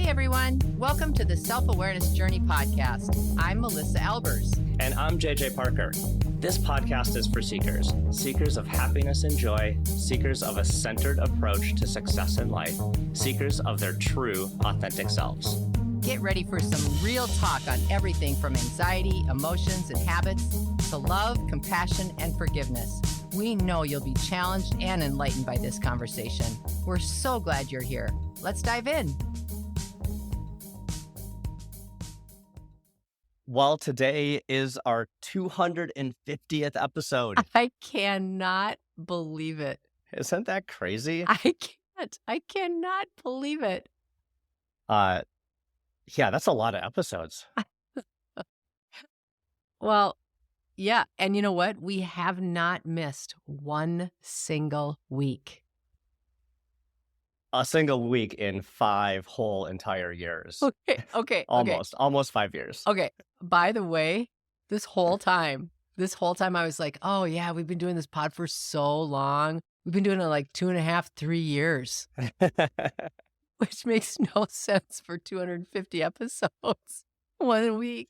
everyone. Welcome to the Self-Awareness Journey podcast. I'm Melissa Albers. And I'm JJ Parker. This podcast is for seekers, seekers of happiness and joy, seekers of a centered approach to success in life, seekers of their true, authentic selves. Get ready for some real talk on everything from anxiety, emotions, and habits to love, compassion, and forgiveness. We know you'll be challenged and enlightened by this conversation. We're so glad you're here. Let's dive in. Well, today is our 250th episode. I cannot believe it. Isn't that crazy? I can't. I cannot believe it. Yeah, that's a lot of episodes. Well, yeah. And you know what? We have not missed one single week. A single week in 5 whole entire years. Okay. Almost 5 years. Okay. By the way, this whole time I was like, oh yeah, we've been doing this pod for so long. We've been doing it like 2.5, 3 years, which makes no sense for 250 episodes, 1 week.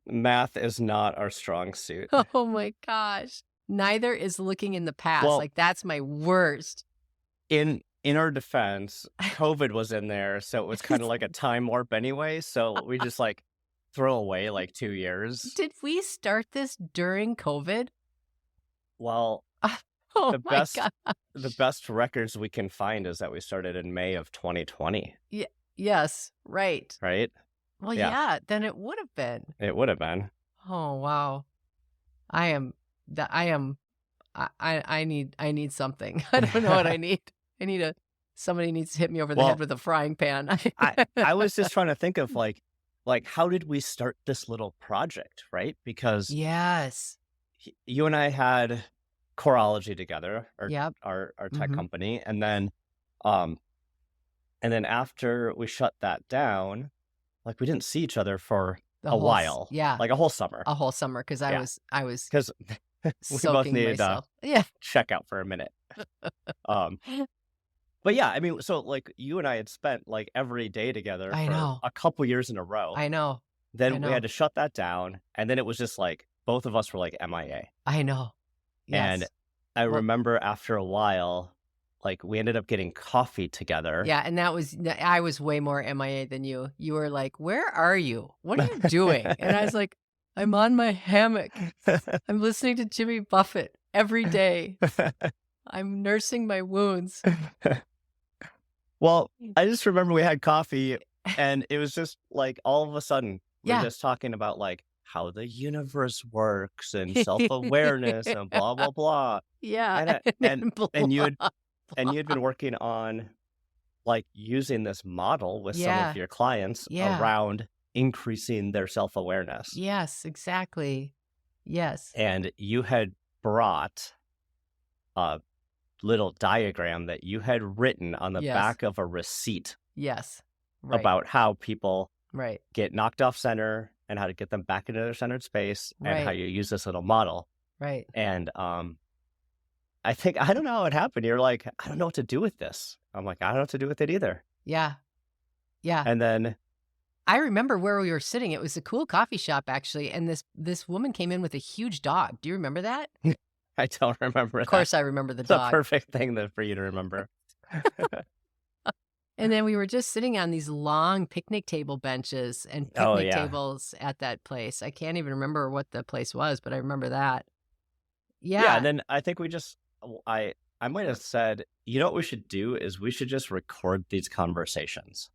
Math is not our strong suit. Oh my gosh. Neither is looking in the past. Well, like that's my worst. In our defense, COVID was in there, so it was kind of like a time warp anyway. So we just like throw away like 2 years. Did we start this during COVID? Well, Oh the my best God. the best records we can find is that we started in May of 2020, Yes, right. right? Well, Yeah. yeah, then it would have been. It would have been. Oh, wow. I need something. I don't know what I need. Somebody needs to hit me over the Well, head with a frying pan. I was just trying to think of like how did we start this little project, right? Because Yes. you and I had Coreology together, Yep. our tech Mhm. company, and then after we shut that down, like we didn't see each other for The a whole while, yeah, like a whole summer, a whole summer because I Yeah. was because we both soaking needed to myself. Yeah. check out for a minute. Um, but yeah, I mean, so like you and I had spent like every day together I for know. a couple years in a row. I know. Then I we know. had to shut that down, and then it was just like both of us were like MIA. I know. And Yes. I Well, remember after a while, like we ended up getting coffee together. yeah, and I was way more MIA than you. You were like, "Where are you? What are you doing?" And I was like, "I'm on my hammock. I'm listening to Jimmy Buffett every day. I'm nursing my wounds." Well, I just remember we had coffee, and it was just like all of a sudden we're Yeah. just talking about like how the universe works and self-awareness and blah blah blah. Yeah. And I- then and you had blah, and you had been working on like using this model with some Yeah. of your clients Yeah. around increasing their self-awareness. Yes, exactly. Yes. And you had brought a little diagram that you had written on the Yes. back of a receipt Yes. Right. about how people Right. get knocked off center and how to get them back into their centered space and how Right. you use this little model. Right. And I don't know how it happened. You're like, I don't know what to do with this. I'm like, I don't know what to do with it either. Yeah. Yeah. And then I remember where we were sitting. It was a cool coffee shop actually, and this woman came in with a huge dog. Do you remember that? I don't remember Of that. course, I remember the It's a dog. perfect thing for you to remember. And then we were just sitting on these long picnic table benches and Oh, picnic yeah. tables at that place. I can't even remember what the place was, but I remember that. Yeah. Yeah. And then I think I might have said, you know what we should do is we should just record these conversations.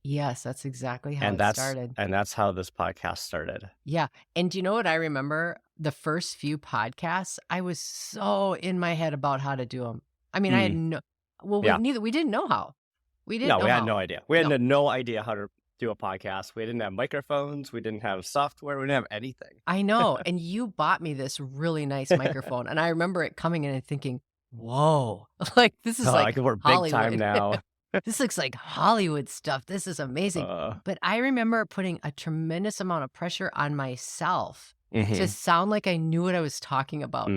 Yes, that's exactly how And it that's started. and that's how this podcast started. Yeah. And do you know what I remember? The first few podcasts, I was so in my head about how to do them. I mean, I had Mm. no, well, Yeah. we didn't know how. We didn't No, know we had how. no idea. We No. had no idea how to do a podcast. We didn't have microphones. We didn't have software. We didn't have anything. I know. And you bought me this really nice microphone. And I remember it coming in and thinking, whoa, like this is Oh, like we're big time Hollywood. now. This looks like Hollywood stuff. This is amazing. But I remember putting a tremendous amount of pressure on myself to Mhm. sound like I knew what I was talking about.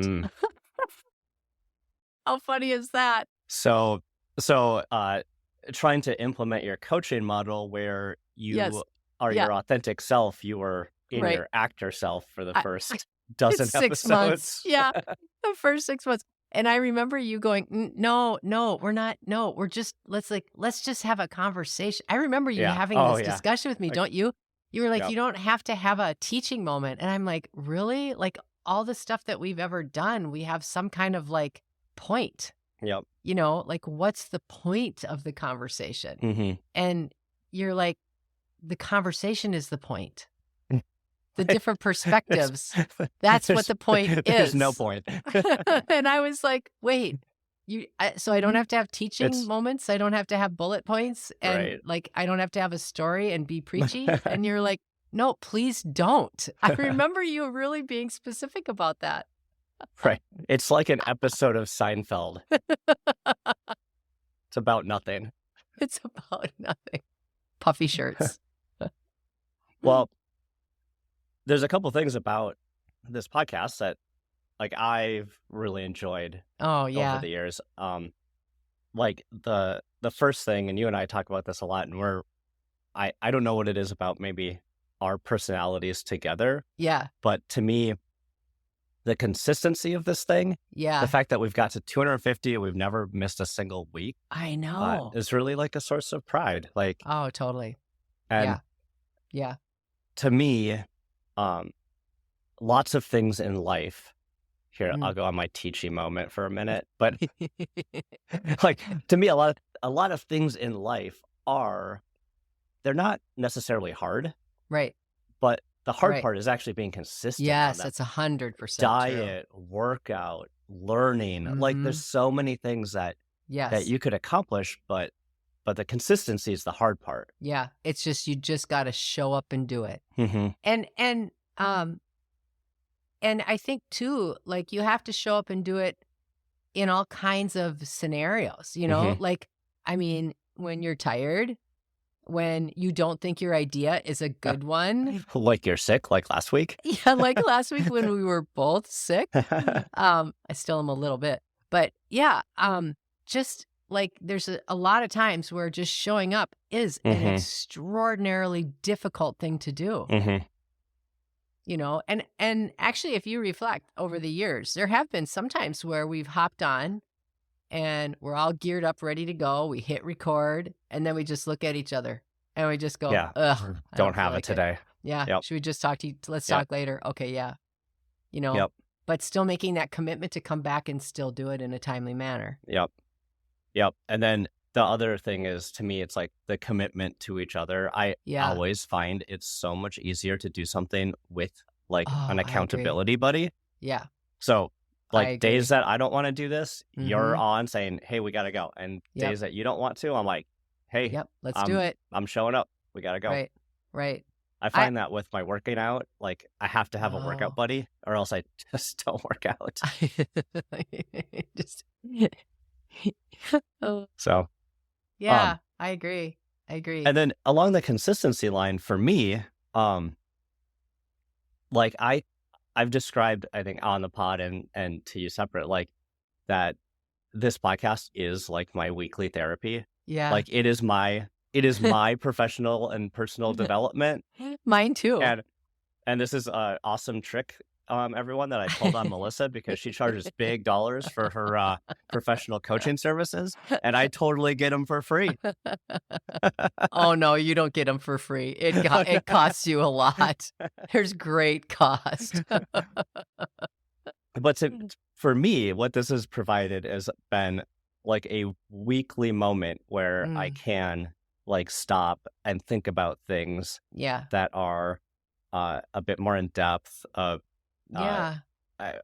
trying to implement your coaching model where you Yes. are Yeah. your authentic self. You were in Right. your actor self for the I- first dozen It's 6 months. episodes. Yeah. The first 6 months. And I remember you going, no, we're not. No, we're just, let's just have a conversation. I remember you Yeah. having Oh, this yeah. discussion with me, Like, don't you? You were like, yep. you don't have to have a teaching moment. And I'm like, really? Like all the stuff that we've ever done, we have some kind of like point, Yep. like what's the point of the conversation? Mm-hmm. And you're like, the conversation is the point. The different perspectives. That's what the point is. There's no point. And I was like, wait, so I don't have to have teaching It's- moments. I don't have to have bullet points. And Right. like, I don't have to have a story and be preachy. And you're like, no, please don't. I remember you really being specific about that. Right. It's like an episode of Seinfeld. It's about nothing. It's about nothing. Puffy shirts. Well, there's a couple things about this podcast that like I've really enjoyed Oh, yeah. over the years. Like the first thing, and you and I talk about this a lot, and I don't know what it is about maybe our personalities together, Yeah. but to me, the consistency of this thing, Yeah. the fact that we've got to 250 and we've never missed a single week, I know. is really like a source of pride. Like, Oh, totally. and Yeah. to me, lots of things in life. Here, Mm. I'll go on my teaching moment for a minute, but like to me, a lot of things in life they're not necessarily hard, Right. but the hard Right. part is actually being consistent. on Yes, that. it's 100% true. Diet, workout, learning. Like Mhm. there's so many things that Yes. you could accomplish, but the consistency is the hard part. Yeah. It's just, you just got to show up and do it. Mm-hmm. And I think too, like you have to show up and do it in all kinds of scenarios, Mhm. like, I mean, when you're tired, when you don't think your idea is a good one. Like you're sick, like last week. Yeah. Like last week when we were both sick. I still am a little bit, but yeah. Just like there's a lot of times where just showing up is an Mhm. extraordinarily difficult thing to do. Mm-hmm. And actually, if you reflect over the years, there have been some times where we've hopped on and we're all geared up, ready to go. We hit record and then we just look at each other and we just go, Yeah. ugh, I Don't feel have like it today. Yeah. Yep. Should we just talk to you? Let's Yep. talk later. Okay. Yeah. Yep. But still making that commitment to come back and still do it in a timely manner. Yep. And then the other thing is, to me, it's like the commitment to each other. I Yeah. always find it's so much easier to do something with like Oh, an I agree. accountability buddy. Yeah. So I like agree. days that I don't want to do this, you're Mhm. on saying, hey, we got to go. And Yep. days that you don't want to, I'm like, hey, Yep. Let's do it. I'm showing up. We got to go. Right. Right. I find that with my working out, like I have to have a Oh. workout buddy or else I just don't work out. Just. Oh, So, yeah. I agree. and then along the consistency line for me, like I've described, I think on the pod and to you separate, like that this podcast is like my weekly therapy. Yeah. Like it is my professional and personal development. Mine too. And this is an awesome trick, everyone, that I pulled on Melissa because she charges big dollars for her professional coaching services, and I totally get them for free. Oh no, you don't get them for free. It costs you a lot. There's great cost. But for me, what this has provided has been like a weekly moment where I can like stop and think about things Yeah. that are a bit more in depth, Yeah.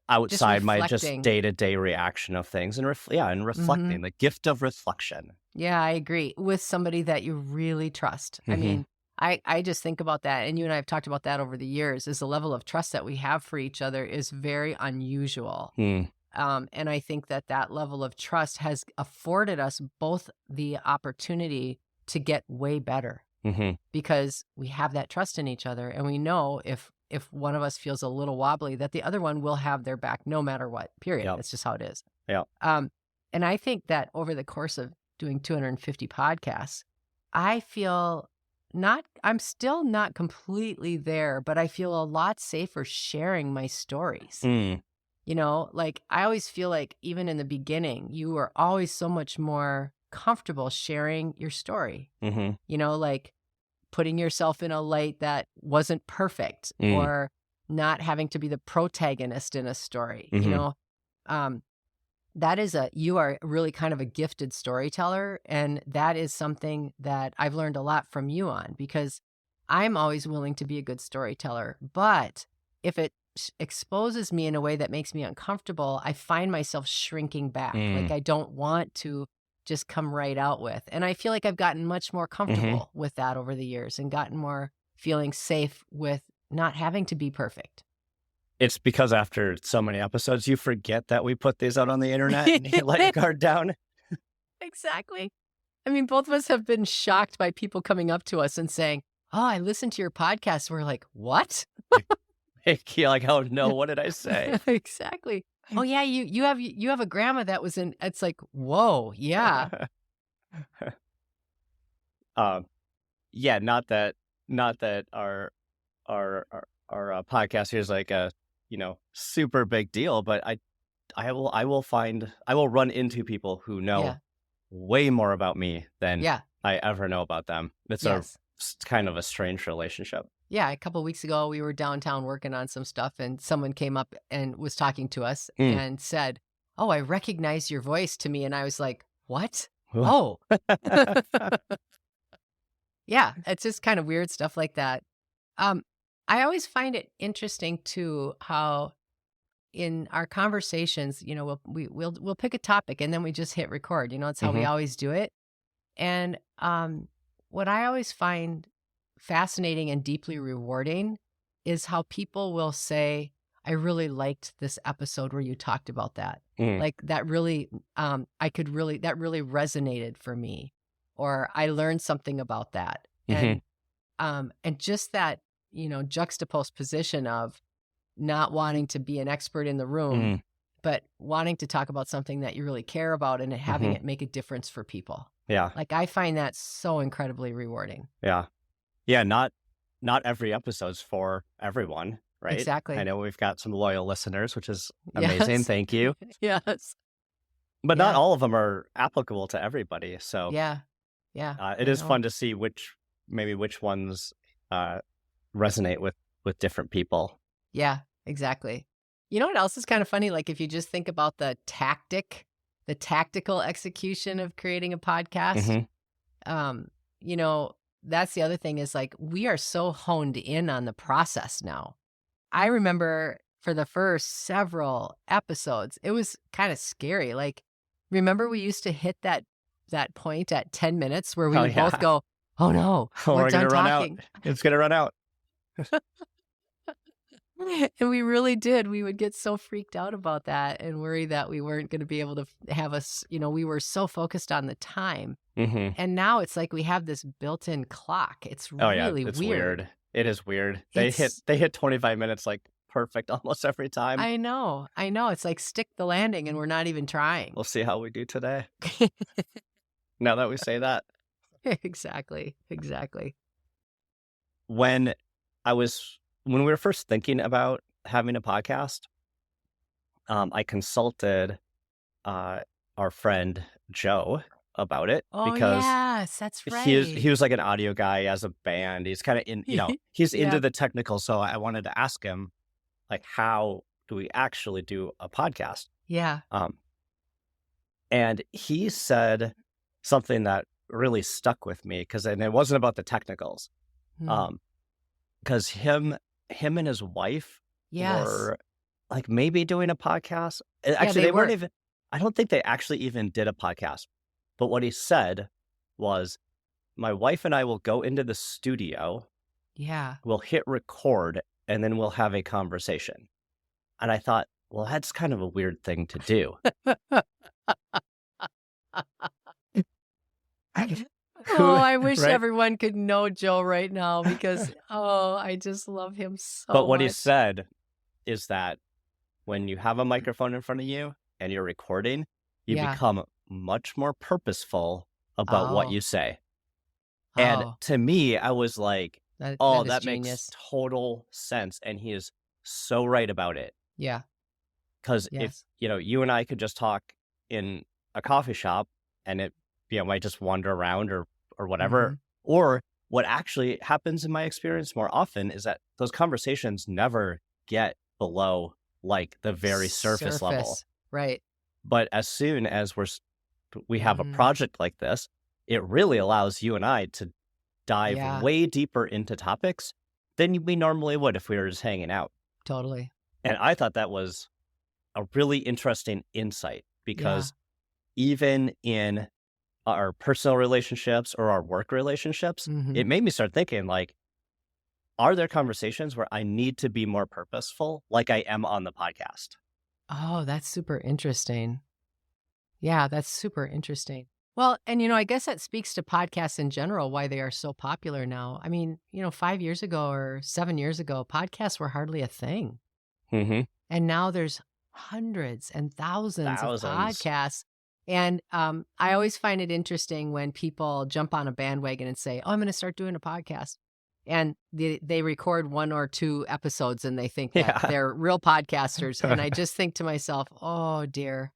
outside my just reflecting. day-to-day reaction of things, and reflecting, the gift of reflection. Yeah, I agree. With somebody that you really trust. I Mhm. mean, I just think about that, and you and I have talked about that over the years, is the level of trust that we have for each other is very unusual. Mm. And I think that level of trust has afforded us both the opportunity to get way better hmm because we have that trust in each other, and we know if one of us feels a little wobbly, that the other one will have their back no matter what, period. Yep. That's just how it is. Yep. And I think that over the course of doing 250 podcasts, I feel I'm still not completely there, but I feel a lot safer sharing my stories. Mm. You know, like I always feel like even in the beginning, you were always so much more comfortable sharing your story, Mm-hmm. you know, like putting yourself in a light that wasn't perfect or not having to be the protagonist in a story, you know. You are really kind of a gifted storyteller. And that is something that I've learned a lot from you on, because I'm always willing to be a good storyteller. But if it exposes me in a way that makes me uncomfortable, I find myself shrinking back. Like I don't want to just come right out with. And I feel like I've gotten much more comfortable with that over the years and gotten more feeling safe with not having to be perfect. It's because after so many episodes, you forget that we put these out on the internet and you let your guard down. Exactly. I mean, both of us have been shocked by people coming up to us and saying, "Oh, I listened to your podcast." We're like, "What?" You're like, oh no, what did I say? Exactly. Oh yeah, you have a grandma that was in. It's like, whoa, yeah, Yeah, not that our podcast here is like a super big deal, but I will run into people who know yeah, way more about me than yeah, I ever know about them. It's yes. kind of a strange relationship. Yeah, a couple of weeks ago, we were downtown working on some stuff, and someone came up and was talking to us and said, "Oh, I recognize your voice," to me. And I was like, "What? Oh." Yeah, it's just kind of weird stuff like that. I always find it interesting, too, how in our conversations, you know, we'll pick a topic and then we just hit record. You know, it's how we always do it. And what I always find fascinating and deeply rewarding is how people will say, "I really liked this episode where you talked about that. Like that really, that really resonated for me, or I learned something about that." And just that, you know, juxtaposed position of not wanting to be an expert in the room, but wanting to talk about something that you really care about and having it make a difference for people. Yeah. Like I find that so incredibly rewarding. Yeah. Yeah. Not every episode's for everyone, right? Exactly. I know we've got some loyal listeners, which is amazing. Yes. Thank you. Yes. But not Yeah. all of them are applicable to everybody. So Yeah. Yeah. it I is know. fun to see which ones resonate with different people. Yeah, exactly. You know what else is kind of funny? Like if you just think about the tactical execution of creating a podcast, you know, that's the other thing is like we are so honed in on the process now. I remember for the first several episodes, it was kind of scary. Like, remember we used to hit that point at 10 minutes where we would both go, "Oh no, we're done gonna run talking." out. It's gonna run out. And we really did. We would get so freaked out about that and worry that we weren't going to be able to have us, you know, we were so focused on the time. And now it's like we have this built-in clock. It's really it's weird. weird. It is weird. They hit 25 minutes like perfect almost every time. I know. It's like stick the landing and we're not even trying. We'll see how we do today. Now that we say that. Exactly. When we were first thinking about having a podcast, I consulted our friend Joe about it. Oh, because yes, that's right. he was like an audio guy as a band. He's kind of in, he's into the technical. So I wanted to ask him, like, how do we actually do a podcast? Yeah. And he said something that really stuck with me and it wasn't about the technicals. Because him and his wife were like maybe doing a podcast. Actually, they weren't even, I don't think they actually even did a podcast. But what he said was, my wife and I will go into the studio. Yeah. We'll hit record and then we'll have a conversation. And I thought, well, that's kind of a weird thing to do. I wish right? everyone could know Joe right now because, I just love him so much. But what he said is that when you have a microphone in front of you and you're recording, you become much more purposeful about what Oh, you say. And oh, to me, I was like, that oh, is that makes genius. total sense. And he is so right about it. Yeah. Because if, Yes. you and I could just talk in a coffee shop and it, might just wander around or whatever. Mhm. Or what actually happens in my experience more often is that those conversations never get below like the very surface level. Surface. Right. But as soon as we have a Mhm. project like this, it really allows you and I to dive Yeah, way deeper into topics than we normally would if we were just hanging out. totally. And I thought that was a really interesting insight Yeah. because even in our personal relationships or our work relationships, Mhm. it made me start thinking like, are there conversations where I need to be more purposeful like I am on the podcast? Oh, that's super interesting. Yeah, that's super interesting. Well, and I guess that speaks to podcasts in general, why they are so popular now. I mean, 5 years ago or 7 years ago, podcasts were hardly a thing. Mm-hmm. And now there's hundreds and thousands of Thousands. podcasts. And I always find it interesting when people jump on a bandwagon and say, oh, I'm going to start doing a podcast. And they record 1 or 2 episodes and they think that Yeah. they're real podcasters. And I just think to myself, oh, dear,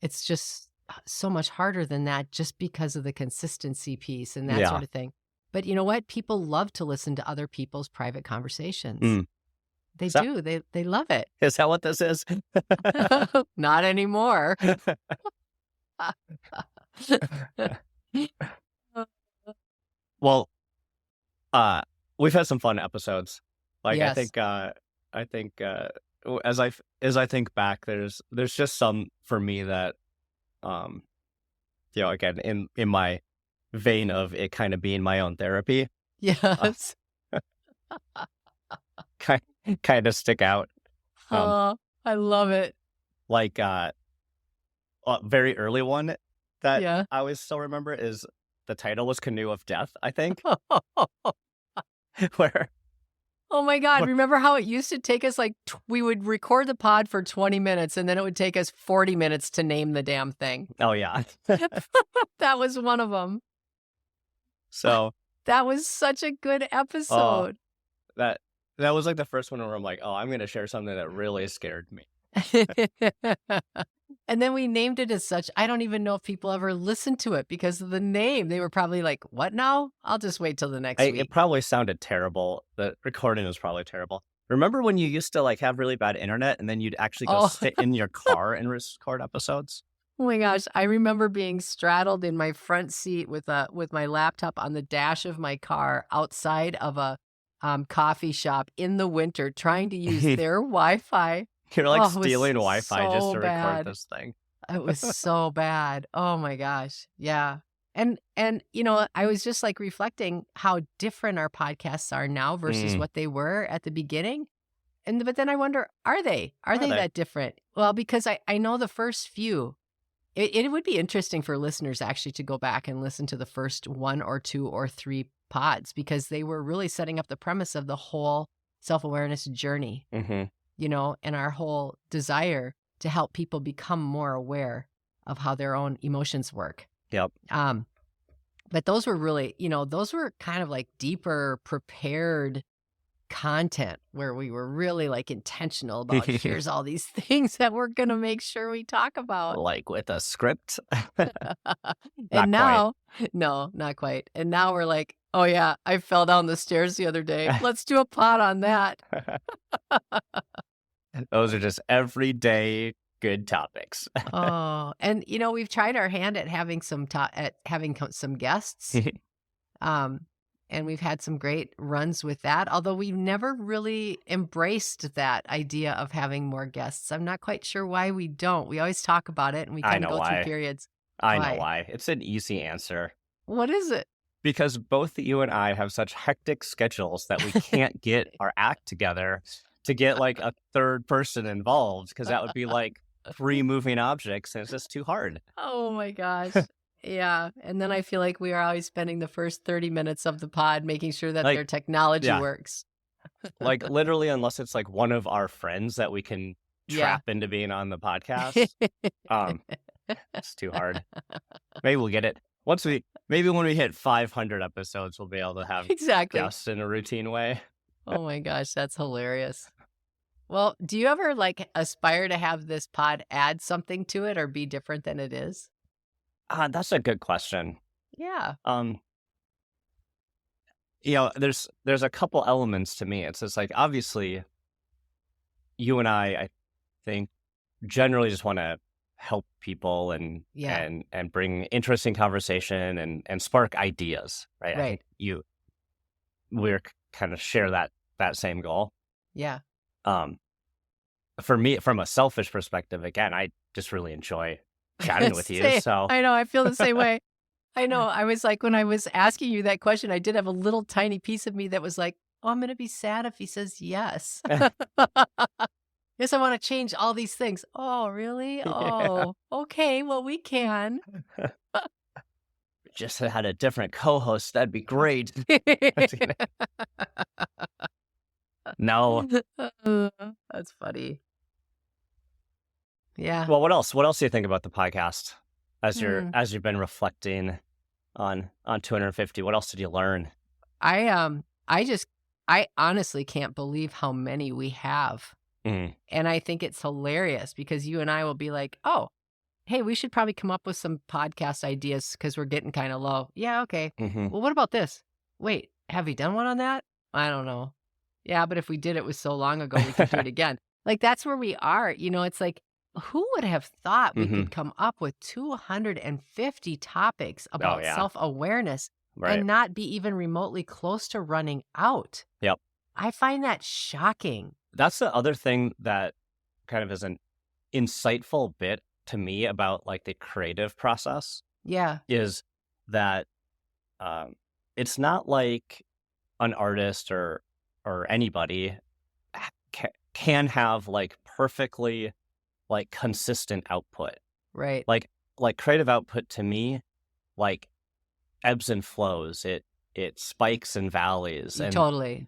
it's just so much harder than that just because of the consistency piece and that Yeah. sort of thing. But you know what? People love to listen to other people's private conversations. Mm. They Is that, do. They love it. is that what this is? Not anymore. Well, we've had some fun episodes. Like Yes. I think as I think back, there's just some for me that um again in my vein of it kind of being my own therapy, uh, Yes. kind kind of stick out. Um, Oh, I love it. like a very early one that Yeah. I always still remember is the title was Canoe of Death, I think, where, Oh my God. where Remember how it used to take us we would record the pod for 20 minutes and then it would take us 40 minutes to name the damn thing. oh yeah, That was one of them. so That was such a good uh episode. that that was like the first one where I'm like, oh, I'm gonna share something that really scared me. And then we named it as such. I don't even know if people ever listened to it because of the name. They were probably like, what now? I'll just wait till the next It week. probably sounded terrible. The recording was probably terrible. Remember when you used to like have really bad internet and then you'd actually go Oh, sit in your car and record episodes? oh my gosh. I remember being straddled in my front seat with my laptop on the dash of my car outside of a coffee shop in the winter trying to use their Wi-Fi. You're like Oh, it was stealing Wi-Fi just so to record bad. this thing. It was so bad. Oh my gosh. Yeah. And I was just like reflecting how different our podcasts are now versus Mm, what they were at the beginning. But then I wonder, are they? Are are they they? that different? Well, because I know the first few. It would be interesting for listeners actually to go back and listen to the first 1 or 2 or 3 pods because they were really setting up the premise of the whole self-awareness journey, Mm-hmm. and our whole desire to help people become more aware of how their own emotions work. Yep. But those were really, those were kind of like deeper prepared content where we were really like intentional about here's all these things that we're going to make sure we talk about. Like with a script? And Not quite. now, no, not quite. And now we're like, oh yeah, I fell down the stairs the other day. Let's do a pod on that. Those are just everyday good topics. Oh, and we've tried our hand at having some some guests. And we've had some great runs with that, although we've never really embraced that idea of having more guests. I'm not quite sure why we don't. We always talk about it and we I kind of know go through why. periods. I know Why? why. It's an easy answer. What is it? Because both you and I have such hectic schedules that we can't get our act together to get like a third person involved because that would be like 3 moving objects and it's just too hard. Oh my gosh. Yeah. And then I feel like we are always spending the first 30 minutes of the pod making sure that Like, their technology yeah. works. Like literally, unless it's like one of our friends that we can Yeah. trap into being on the podcast, it's too hard. Maybe we'll get it. Once we Maybe when we hit 500 episodes, we'll be able to have Exactly. guests in a routine way. Oh my gosh, that's hilarious. Well, do you ever like aspire to have this pod add something to it or be different than it is? That's a good question. Yeah. There's a couple elements to me. It's just like, obviously, you and I think, generally just want to help people and bring interesting conversation and spark ideas, right? I think we're kind of share that same goal. Yeah. For me, from a selfish perspective, again, I just really enjoy chatting with you. So I know, I feel the same way. I know. I was like, when I was asking you that question, I did have a little tiny piece of me that was like, oh, I'm going to be sad if he says yes. Yes, I want to change all these things. Oh, really? Oh, okay. Well, we can. Just had a different co-host. That'd be great. No. That's funny. Yeah. Well, what else? What else do you think about the podcast as you've been reflecting on 250? What else did you learn? I honestly can't believe how many we have. And I think it's hilarious because you and I will be like, oh, hey, we should probably come up with some podcast ideas because we're getting kind of low. Yeah, okay. Well, what about this? Wait, have you done one on that? I don't know. Yeah, but if we did it was so long ago, we could do it again. Like, that's where we are. It's like, who would have thought we could come up with 250 topics about self-awareness and not be even remotely close to running out? Yep. I find that shocking. That's the other thing that kind of is an insightful bit to me about like the creative process. Yeah. Is that it's not like an artist or anybody can have like perfectly like consistent output. Right. Like creative output to me, like ebbs and flows. It spikes and valleys. And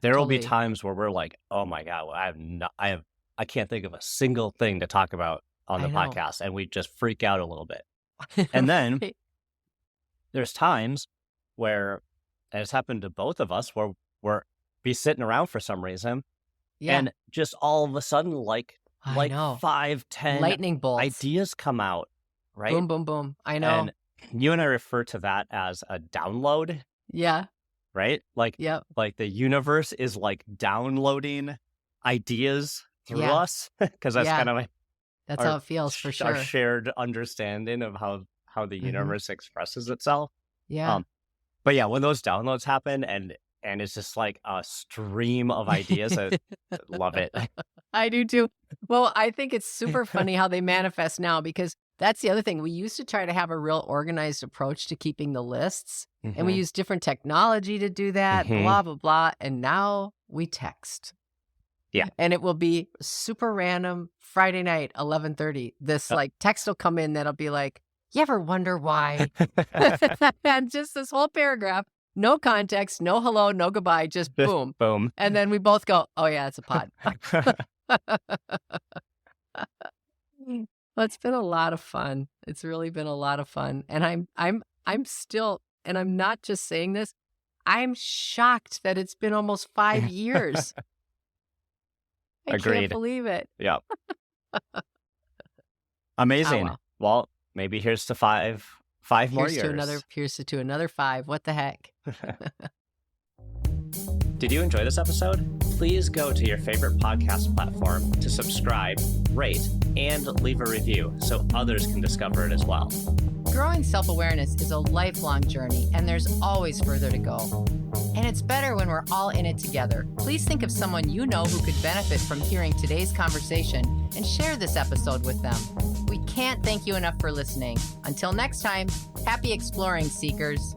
there will be times where we're like, oh my God, I can't think of a single thing to talk about on the podcast. And we just freak out a little bit. And then there's times where, and it's happened to both of us, where we're be sitting around for some reason. Yeah. And just all of a sudden, like 5-10 lightning bolts ideas come out, right? Boom, boom, boom. I know. And you and I refer to that as a download. Yeah. Right? Like the universe is like downloading ideas through us, because that's kind of like that's how it feels for sure. Our shared understanding of how the universe expresses itself. Yeah. But yeah, when those downloads happen and it's just like a stream of ideas, I love it. I do too. Well, I think it's super funny how they manifest now, because that's the other thing. We used to try to have a real organized approach to keeping the lists, and we use different technology to do that, blah, blah, blah. And now we text. Yeah. And it will be super random Friday night, 11:30. This like text will come in that'll be like, you ever wonder why? And just this whole paragraph, no context, no hello, no goodbye, just boom. Boom. And then we both go, oh yeah, it's a pod. Well, it's been a lot of fun. It's really been a lot of fun. And I'm still, and I'm not just saying this, I'm shocked that it's been almost 5 years. I can't believe it. Yeah. Amazing. Oh, well, maybe here's to five more years. Here's to another 5. What the heck? Did you enjoy this episode? Please go to your favorite podcast platform to subscribe, rate, and leave a review so others can discover it as well. Growing self-awareness is a lifelong journey, and there's always further to go. And it's better when we're all in it together. Please think of someone you know who could benefit from hearing today's conversation and share this episode with them. We can't thank you enough for listening. Until next time, happy exploring, seekers.